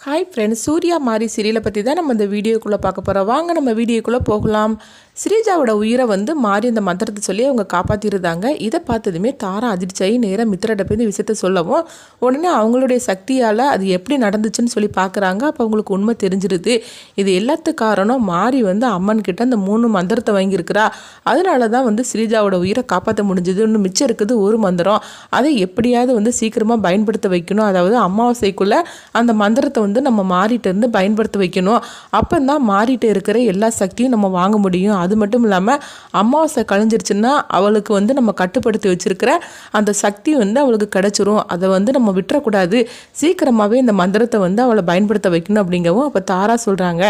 Hi friends, Surya மாரி சீரியலை பற்றி தான் நம்ம இந்த வீடியோக்குள்ளே பார்க்க போகிறோம். வாங்க நம்ம வீடியோக்குள்ளே போகலாம். ஸ்ரீஜாவோட உயிரை மாறி அந்த மந்திரத்தை சொல்லி அவங்க காப்பாற்றிருந்தாங்க. இதை பார்த்ததுமே தாரா அதிர்ச்சியாகி நேராக மித்திரட்ட போய் இந்த விஷயத்த சொல்லவும் உடனே அவங்களுடைய சக்தியால் அது எப்படி நடந்துச்சுன்னு சொல்லி பார்க்குறாங்க. அப்போ அவங்களுக்கு உண்மை தெரிஞ்சிருது. இது எல்லாத்துக்கு காரணம் மாறி அம்மன் கிட்ட அந்த 3 மந்திரத்தை வாங்கியிருக்கிறா. அதனால தான் ஸ்ரீஜாவோட உயிரை காப்பாற்ற முடிஞ்சது. இன்னும் மிச்சம் இருக்குது ஒரு மந்திரம். அதை எப்படியாவது சீக்கிரமாக பயன்படுத்த வைக்கணும். அதாவது அமாவாசைக்குள்ளே அந்த மந்திரத்தை நம்ம மாறிட்டு இருந்து பயன்படுத்த வைக்கணும். அப்போ தான் மாறிட்டு இருக்கிற எல்லா சக்தியும் நம்ம வாங்க முடியும். அது மட்டும் இல்லாமல் அமாவாசை கழிஞ்சிருச்சுன்னா அவளுக்கு நம்ம கட்டுப்படுத்தி வச்சிருக்கிற அந்த சக்தி அவளுக்கு கிடைச்சிரும். அதை நம்ம விட்டுறக்கூடாது. சீக்கிரமாகவே இந்த மந்திரத்தை அவளை பயன்படுத்த வைக்கணும் அப்படிங்கவும் அப்போ தாரா சொல்கிறாங்க,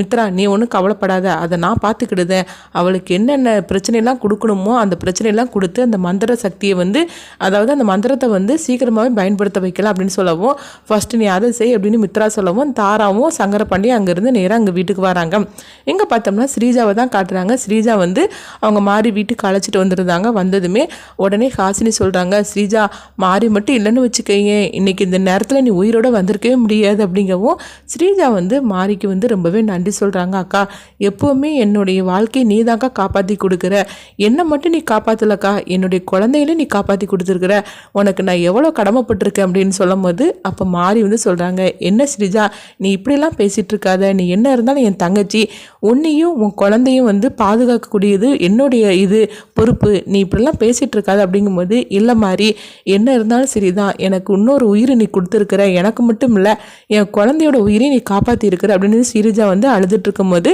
மித்ரா நீ ஒன்றும் கவலைப்படாத, அதை நான் பார்த்துக்கிடுதேன். அவளுக்கு என்னென்ன பிரச்சனைலாம் கொடுக்கணுமோ அந்த பிரச்சனையெல்லாம் கொடுத்து அந்த மந்திர சக்தியை அதாவது அந்த மந்திரத்தை சீக்கிரமாகவே பயன்படுத்த வைக்கலாம் அப்படின்னு சொல்லவும், ஃபர்ஸ்ட் நீ அதை செய் அப்படின்னு மித்ரா சொல்லவும் தாராவும் சங்கர பண்ணி அங்கேருந்து நேராக அங்கே வீட்டுக்கு வராங்க. எங்கே பார்த்தோம்னா ஸ்ரீஜாவை தான் காட்டுறாங்க. ஸ்ரீஜா அவங்க மாறி வீட்டுக்கு அழைச்சிட்டு வந்துருந்தாங்க. வந்ததுமே உடனே ஹாசினி சொல்கிறாங்க, ஸ்ரீஜா மாறி மட்டும் இல்லைன்னு வச்சுக்கோங்க, இன்னைக்கு இந்த நேரத்தில் நீ உயிரோட வந்திருக்கவே முடியாது அப்படிங்கவும் ஸ்ரீஜா மாறிக்கு ரொம்பவே நன்றி சொல்கிறாங்க. அக்கா எப்போவுமே என்னுடைய வாழ்க்கையை நீ தான்க்கா காப்பாற்றி கொடுக்குற, என்னை மட்டும் நீ காப்பாற்றலக்கா, என்னுடைய குழந்தையில நீ காப்பாற்றி கொடுத்துருக்குற, உனக்கு நான் எவ்வளோ கடமைப்பட்டிருக்கேன் அப்படின்னு சொல்லும் போது அப்போ மாறி சொல்கிறாங்க, என்ன ஸ்ரீஜா நீ இப்படிலாம் பேசிகிட்டு இருக்காத, நீ என்ன இருந்தாலும் என் தங்கச்சி, உன்னையும் உன் குழந்தையும் பாதுகாக்கக்கூடியது என்னுடைய இது பொறுப்பு, நீ இப்படிலாம் பேசிகிட்டு இருக்காது அப்படிங்கும்போது, இல்லை மாதிரி என்ன இருந்தாலும் சரிதான், எனக்கு இன்னொரு உயிரை நீ கொடுத்துருக்குற, எனக்கு மட்டும் இல்லை என் குழந்தையோட உயிரை நீ காப்பாற்றி இருக்கிற அப்படின்னு ஸ்ரீஜா அழுதுட்டு இருக்கும்போது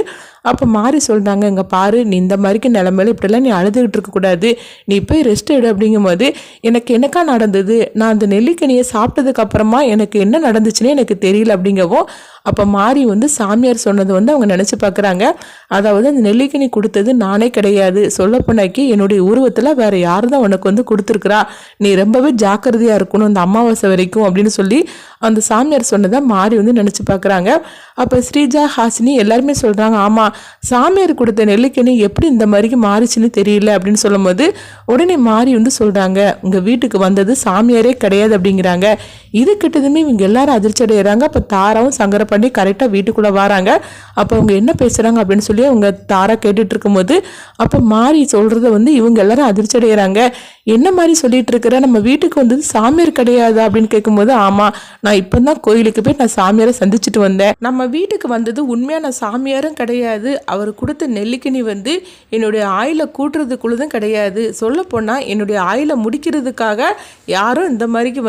அப்போ மாறி சொல்கிறாங்க, இங்கே பாரு நீ இந்த மாதிரிக்கு நிலமையில இப்படிலாம் நீ அழுதுகிட்டு இருக்கக்கூடாது, நீ போய் ரெஸ்ட் எடு அப்படிங்கும்போது, எனக்கு என்னக்கா நடந்தது, நான் அந்த நெல்லிக்கனியை சாப்பிட்டதுக்கு அப்புறமா எனக்கு என்ன நடந்துச்சுன்னே எனக்கு தெரியல அப்படிங்கவும் அப்போ மாறி சாமியார் சொன்னது அவங்க நினச்சி பார்க்குறாங்க. அதாவது அந்த நெல்லிக்கனி கொடுத்தது நானே கிடையாது, சொல்லப்போனாக்கி என்னுடைய உருவத்தில் வேற யார் தான் உனக்கு கொடுத்துருக்குறா, நீ ரொம்பவே ஜாக்கிரதையாக இருக்கணும் இந்த அமாவாசை வரைக்கும் அப்படின்னு சொல்லி அந்த சாமியார் சொன்னதை மாறி நினச்சி பார்க்குறாங்க. அப்போ ஸ்ரீஜா ஹாசினி எல்லாருமே சொல்கிறாங்க, ஆமாம் சாமியார் கொடுத்த நெல்லிக்கனி எப்படி இந்த மாதிரிக்கு மாறிச்சுன்னு தெரியல அப்படின்னு சொல்லும் போது உடனே மாறி சொல்கிறாங்க, உங்கள் வீட்டுக்கு வந்தது சாமியாரே கிடையாது அப்படிங்கிறாங்க. இது கிட்டதுமே இவங்க எல்லாரும் அதிர்ச்சி அடைகிறாங்க. அப்போ தாராவும் சங்கர பண்ணி கரெக்டாக வீட்டுக்குள்ளே வராங்க. அப்போ அவங்க என்ன பேசுகிறாங்க அப்படின்னு சொல்லி அவங்க தாரா கேட்டுட்டு இருக்கும்போது அப்போ மாறி சொல்கிறத இவங்க எல்லாரும் அதிர்ச்சி அடைகிறாங்க. என்ன மாதிரி சொல்லிட்டு இருக்கிற, நம்ம வீட்டுக்கு வந்தது சாமியார் கிடையாது அப்படின்னு கேட்கும்போது, ஆமாம் நான் இப்போ தான் கோயிலுக்கு போய் நான் சாமியாரை சந்திச்சுட்டு வந்தேன், நம்ம வீட்டுக்கு வந்தது உண்மையான சாமியாரும் கிடையாது, அவர் கொடுத்த நெல்லிக்கனி என்னுடைய ஆயில கூட்டுறதுக்குள்ளதும் கிடையாது, சொல்லப்போனால் என்னுடைய ஆயில முடிக்கிறதுக்காக யாரும் இந்த மாதிரிக்கு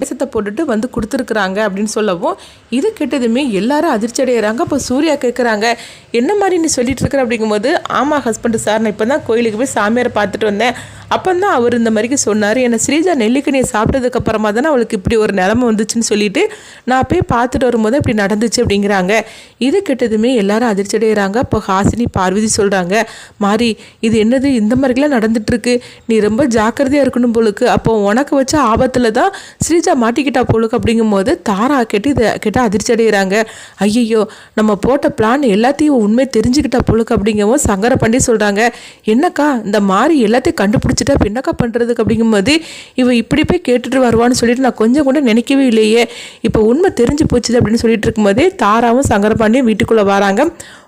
விஷத்தை போட்டுட்டு கொடுத்துருக்குறாங்க அப்படின்னு சொல்லவும் இது கேட்டதுமே எல்லாரும் அதிர்ச்சி அடைகிறாங்க. அப்போ சூர்யா கேட்குறாங்க, என்ன மாதிரி நீ சொல்லிட்டு இருக்கிற அப்படிங்கும்போது, ஆமாம் ஹஸ்பண்ட் சார் நான் இப்போ தான் கோயிலுக்கு போய் சாமியாரை பார்த்துட்டு வந்தேன், அப்போ தான் அவர் இந்த மாதிரிக்கு சொன்னார், என்னை ஸ்ரீஜா நெல்லிக்கனியை சாப்பிட்டதுக்கு அப்புறமா தானே அவளுக்கு இப்படி ஒரு நிலைமை வந்துச்சுன்னு சொல்லிட்டு நான் போய் பார்த்துட்டு வரும்போது இப்படி நடந்துச்சு அப்படிங்கிறாங்க. இது கெட்டதுமே எல்லாரும் அதிர்ச்சி அடைகிறாங்க. அப்போ ஹாசினி பார்வதி சொல்கிறாங்க, மாறி இது என்னது இந்த மாதிரிலாம் நடந்துட்டுருக்கு, நீ ரொம்ப ஜாக்கிரதையாக இருக்கணும் போலுக்கு, அப்போ உனக்கு வச்ச ஆபத்தில் தான் ஸ்ரீஜா மாட்டிக்கிட்டா போலுக்கு அப்படிங்கும்போது தாரா கேட்டால் அதிர்ச்சி அடைகிறாங்க. ஐயோ நம்ம போட்ட பிளான் எல்லாத்தையும் உண்மை தெரிஞ்சுக்கிட்டா போலுக்கு அப்படிங்கவும் சங்கர பண்ணி சொல்கிறாங்க, என்னக்கா இந்த மாதிரி எல்லாத்தையும் கண்டுபிடிச்சிட்டா இப்போ என்னக்கா பண்ணுறதுக்கு அப்படிங்கும்போது, இவ இப்படி போய் கேட்டுட்டு வருவான்னு சொல்லிட்டு நான் கொஞ்சம் கூட நினைக்கவே இல்லையே, இப்போ உண்மை தெரிஞ்சு போச்சுது அப்படின்னு சொல்லிட்டு இருக்கும்போதே தாராவும் சங்கர பாண்டியும் வீட்டுக்குள்ளே வராங்க.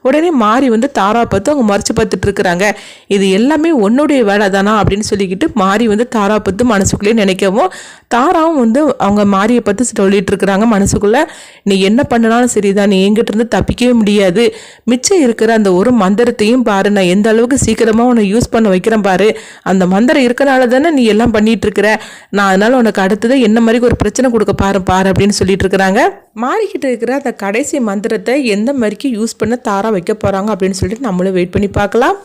உடனே மாறி தாரா பார்த்து அவங்க மறைச்சு பார்த்துட்டு இருக்கிறாங்க. இது எல்லாமே உன்னுடைய வேலை தானா அப்படின்னு சொல்லிக்கிட்டு மாறி தாரா பார்த்து மனசுக்குள்ளேயே நினைக்கவும் தாராவும் அவங்க மாரியை பார்த்து சொல்லிட்டு இருக்கிறாங்க மனசுக்குள்ள, நீ என்ன பண்ணனாலும் சரிதான், நீ எங்கிட்ட இருந்து தப்பிக்கவே முடியாது, மிச்சம் இருக்கிற அந்த ஒரு மந்திரத்தையும் பாரு, நான் எந்த அளவுக்கு சீக்கிரமா உன்னை யூஸ் பண்ண வைக்கிறேன் பாரு, அந்த மந்திரம் இருக்கனால தானே நீ எல்லாம் பண்ணிட்டு இருக்கிற, நான் அதனால உனக்கு அடுத்தது என்ன மாதிரி ஒரு பிரச்சனை கொடுக்க பாரு அப்படின்னு சொல்லிட்டு இருக்கிறாங்க. மாறிக்கிட்டு இருக்கிற அந்த கடைசி மந்திரத்தை எந்த மாதிரிக்கு யூஸ் பண்ண தாரா வைக்க போறாங்க அப்படின்னு சொல்லிட்டு நம்மளும் வெயிட் பண்ணி பார்க்கலாம்.